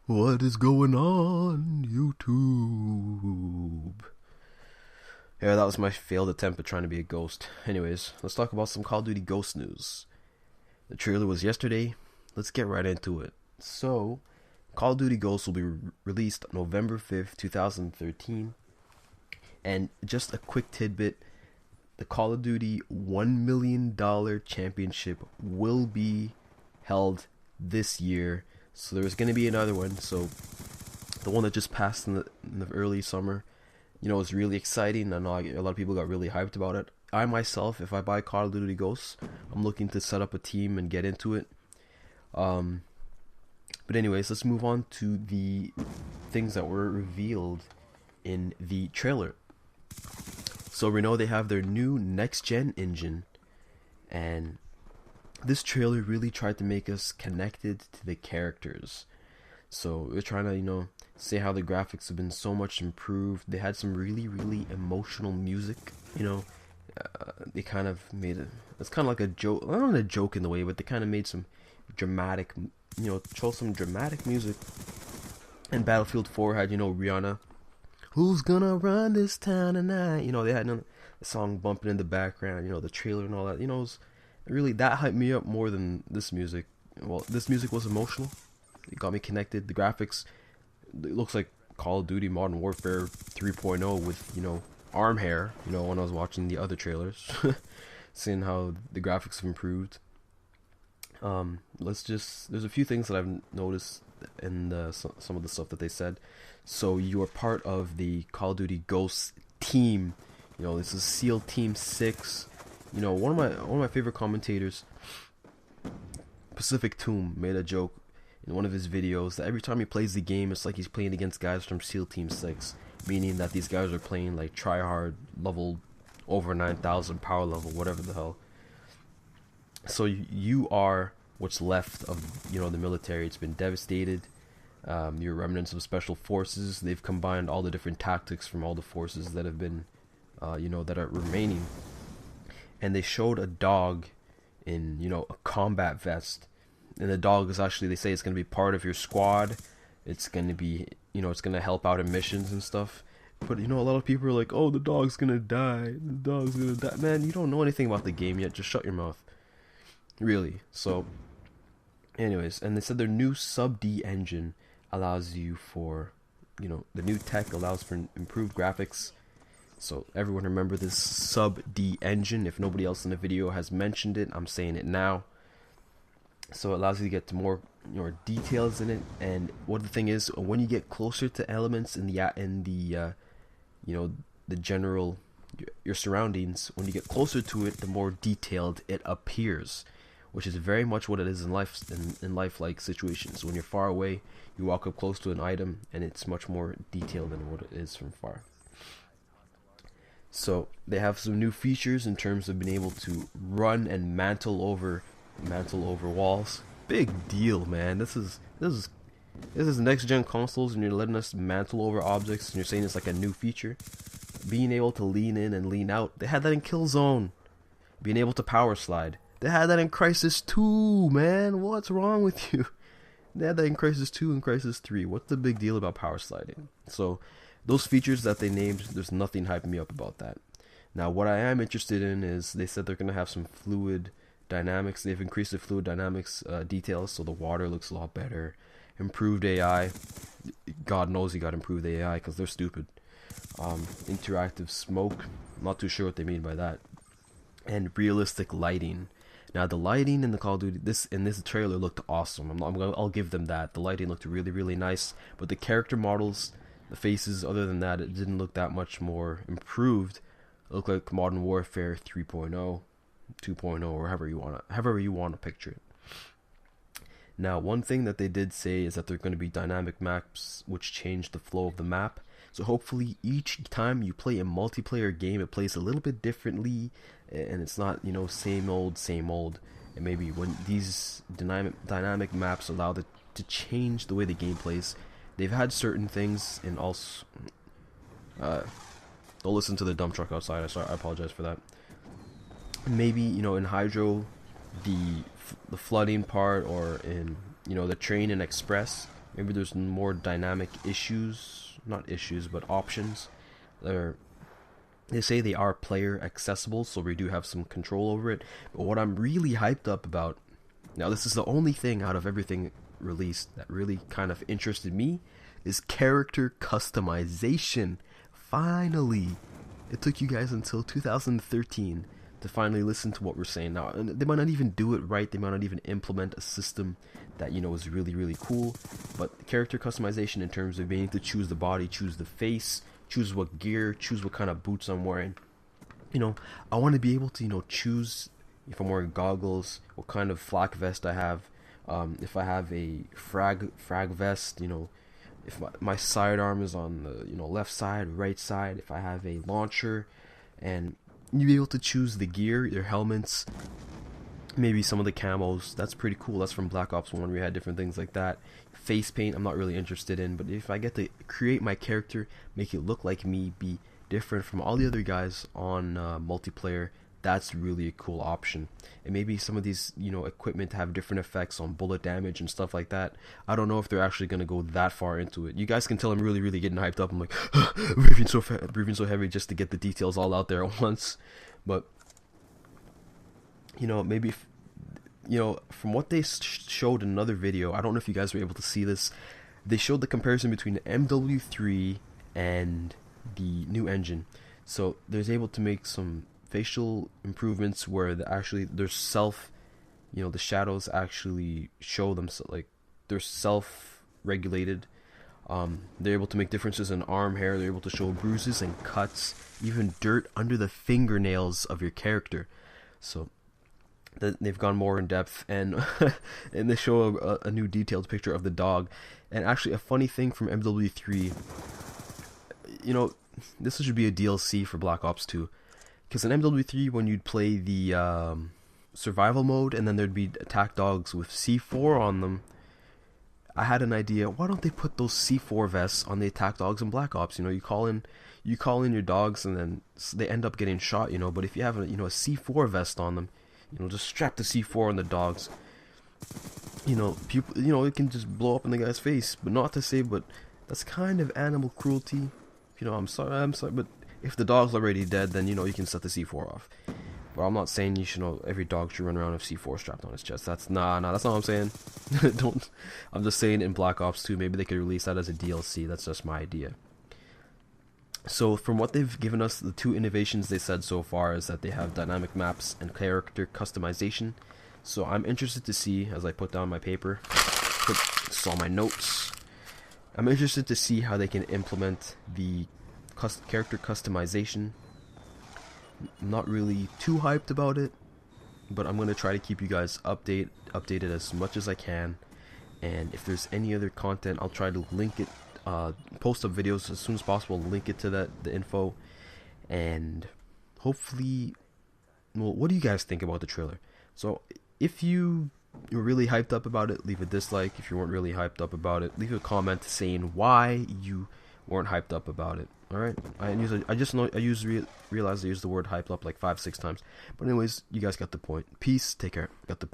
What is going on, YouTube? Yeah, that was my failed attempt at trying to be a ghost. Anyways, let's talk about some Call of Duty Ghost news. The trailer was yesterday. Let's get right into it. So, Call of Duty Ghosts will be released November 5th, 2013. And just a quick tidbit, the Call of Duty $1 million championship will be held this year. So there's going to be another one. So the one that just passed in the early summer, is really exciting. I know a lot of people got really hyped about it. I myself, if I buy Call of Duty Ghosts, I'm looking to set up a team and get into it. But anyways, let's move on to the things that were revealed in the trailer. So we know they have their new next-gen engine, and this trailer really tried to make us connected to the characters. So we're trying to, say how the graphics have been so much improved. They had some really, really emotional music. They kind of made it. It's kind of like a joke. Not a joke in the way, but they kind of made some dramatic, chose some dramatic music. And Battlefield 4 had, Rihanna. Who's gonna run this town tonight? They had a song bumping in the background. The trailer and all that. It was really that hyped me up more than this music. Well, this music was emotional. It got me connected. The graphics, it looks like Call of Duty Modern Warfare 3.0 with, arm hair, when I was watching the other trailers. Seeing how the graphics have improved. There's a few things that I've noticed in some of the stuff that they said. So you are part of the Call of Duty Ghosts team. This is SEAL Team 6. One of my favorite commentators, Pacific Tomb, made a joke in one of his videos that every time he plays the game, it's like he's playing against guys from SEAL Team 6, meaning that these guys are playing like try-hard level, over 9,000 power level, whatever the hell. So you are what's left of the military. It's been devastated. You're remnants of special forces. They've combined all the different tactics from all the forces that have been, that are remaining. And they showed a dog in, a combat vest. And the dog is actually, they say it's going to be part of your squad. It's going to be, it's going to help out in missions and stuff. But, a lot of people are like, oh, the dog's going to die. The dog's going to die. Man, you don't know anything about the game yet. Just shut your mouth. Really. So, anyways. And they said their new Sub-D engine allows you for, the new tech allows for improved graphics. So everyone remember this Sub-D engine. If nobody else in the video has mentioned it, I'm saying it now. So it allows you to get to more details in it. And what the thing is, when you get closer to elements in the general, your surroundings, when you get closer to it, the more detailed it appears, which is very much what it is in life, in lifelike situations. When you're far away, you walk up close to an item, and it's much more detailed than what it is from far. So they have some new features in terms of being able to run and mantle over walls. Big deal, man. This is next gen consoles, and you're letting us mantle over objects, and you're saying it's like a new feature. Being able to lean in and lean out. They had that in Killzone. Being able to power slide. They had that in Crisis 2, man. What's wrong with you? They had that in Crisis 2 and Crisis 3. What's the big deal about power sliding? So those features that they named, there's nothing hyping me up about that. Now, what I am interested in is they said they're going to have some fluid dynamics. They've increased the fluid dynamics details, so the water looks a lot better. Improved AI. God knows you got improved AI because they're stupid. Interactive smoke. Not too sure what they mean by that. And realistic lighting. Now, the lighting in the Call of Duty, this trailer looked awesome. I'll give them that. The lighting looked really, really nice. But the character models, the faces, other than that, it didn't look that much more improved. It looked like Modern Warfare 3.0, 2.0, or however you want to picture it. Now, one thing that they did say is that there are going to be dynamic maps which change the flow of the map. So hopefully each time you play a multiplayer game, it plays a little bit differently, and it's not, same old, same old. And maybe when these dynamic maps allow to change the way the game plays. They've had certain things in also. Don't listen to the dump truck outside. I apologize for that. Maybe in Hydro, the flooding part, or in the train and express, Maybe there's more dynamic issues, not issues, but options. They say they are player accessible, so we do have some control over it. But what I'm really hyped up about, now this is the only thing out of everything released that really kind of interested me, is character customization. Finally! It took you guys until 2013 to finally listen to what we're saying now. And they might not even do it right, they might not even implement a system that, you know, is really, really cool. But character customization in terms of being able to choose the body, choose the face, choose what gear, choose what kind of boots I'm wearing. You know, I want to be able to, you know, choose if I'm wearing goggles, what kind of flak vest I have, if I have a frag vest, you know, if my sidearm is on the, you know, left side, right side, if I have a launcher, and you be able to choose the gear, your helmets, maybe some of the camos. That's pretty cool. That's from Black Ops 1. We had different things like that. Face paint, I'm not really interested in, but if I get to create my character, make it look like me, be different from all the other guys on multiplayer, that's really a cool option. And maybe some of these, you know, equipment have different effects on bullet damage and stuff like that. I don't know if they're actually going to go that far into it. You guys can tell I'm really, really getting hyped up. I'm like, breathing so heavy just to get the details all out there at once. But, you know, maybe, you know, from what they showed in another video, I don't know if you guys were able to see this, they showed the comparison between the MW3 and the new engine. So there's able to make some facial improvements where there's self, you know, the shadows actually show them, like they're self-regulated. They're able to make differences in arm hair. They're able to show bruises and cuts, even dirt under the fingernails of your character. So they've gone more in depth, and and they show a new detailed picture of the dog. And actually, a funny thing from MW3, you know, this should be a DLC for Black Ops 2. Because in MW3, when you'd play the survival mode, and then there'd be attack dogs with C4 on them, I had an idea. Why don't they put those C4 vests on the attack dogs in Black Ops? You know, you call in your dogs, and then they end up getting shot. You know, but if you have a C4 vest on them, you know, just strap the C4 on the dogs. You know, people, you know, it can just blow up in the guy's face. But not to say, but that's kind of animal cruelty. You know, I'm sorry, but if the dog's already dead, then, you know, you can set the C4 off. But I'm not saying you should know every dog should run around with C4 strapped on his chest. That's that's not what I'm saying. Don't. I'm just saying in Black Ops 2, maybe they could release that as a DLC. That's just my idea. So from what they've given us, the two innovations they said so far is that they have dynamic maps and character customization. So I'm interested to see, as I put down my paper, saw my notes. I'm interested to see how they can implement the character customization. I'm not really too hyped about it, but I'm going to try to keep you guys updated as much as I can. And if there's any other content, I'll try to link it, post up videos as soon as possible, link it to the info. And hopefully, well, what do you guys think about the trailer? So if you're really hyped up about it, leave a dislike. If you weren't really hyped up about it, leave a comment saying why you weren't hyped up about it. Alright, I realized I used the word hyped up like 5-6 times. But anyways, you guys got the point. Peace, take care. Got the